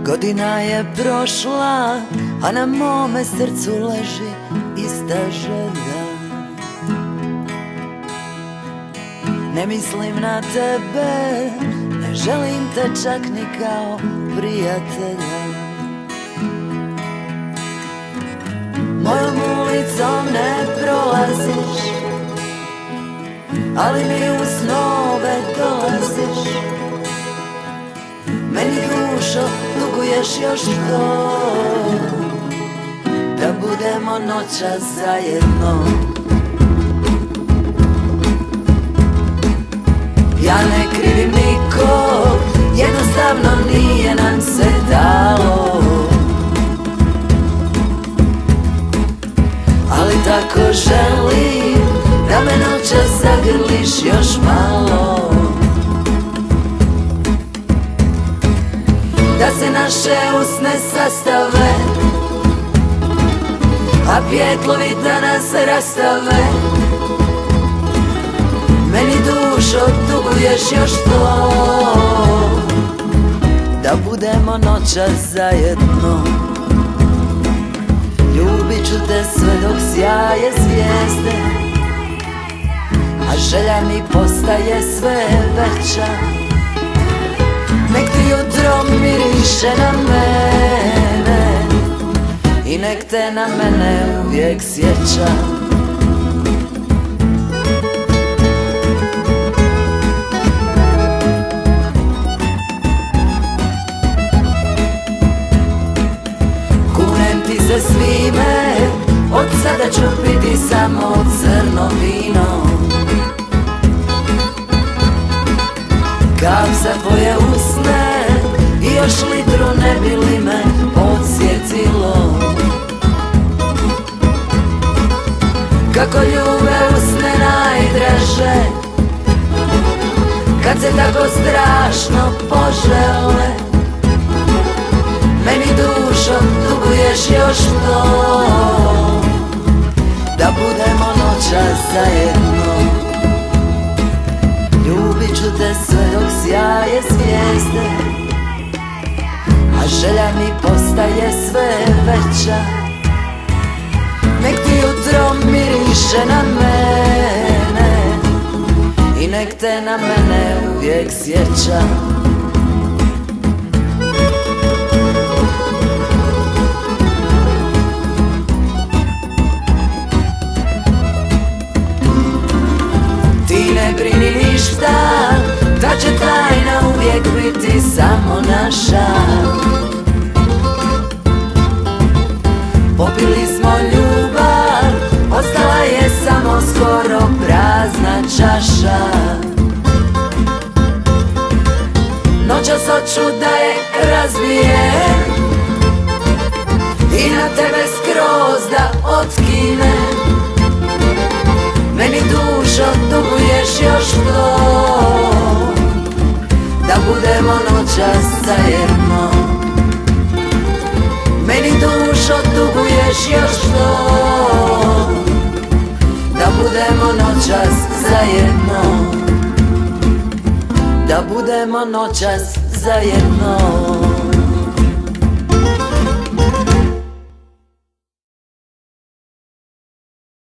Godina je prošla, a na mome srcu leži ista želja. Ne mislim na tebe, ne želim te čak ni kao prijatelja. Mojom ulicom ne prolaziš, ali mi u snove dolaziš. Meni dušo duguješ još to, da budemo noćas zajedno. Ja ne krivim nikog, jednostavno nije nam se dalo. Ali tako želim da me noćas zagrliš još malo, da se naše usne sastave, a pjetlovi da nas rastave. Meni dušo duguješ još to, da budemo noćas zajedno. Ljubit ću te sve dok sjaje zvijezde, a želja mi postaje sve veća. Nek ti jutro miriše na mene i nek te na mene uvijek sjeća. Kunem ti se svime, od sada ću piti samo crno vino. Kav za tvoje usne i još litru, ne bi li me podsjetilo kako ljube usne najdraže, kad se tako strašno požele. Meni dušo duguješ još to, da budemo noćas zajedno. Ljubit ću te sve dok sjaje zvijezde, a želja mi postaje sve veća. Nek ti jutro miriše na mene i nek te na mene uvijek sjeća. Ti ne brini ništa, da će tajna uvijek biti samo naša. Popili smo ljubav, ostala je samo skoro prazna čaša. Noćas hoću da je razbijem i na tebe skroz da otkinem. Meni dušo duguješ još to, da budemo noćas zajedno. Meni dušo duguješ još to, da budemo noćas zajedno. Da budemo noćas zajedno.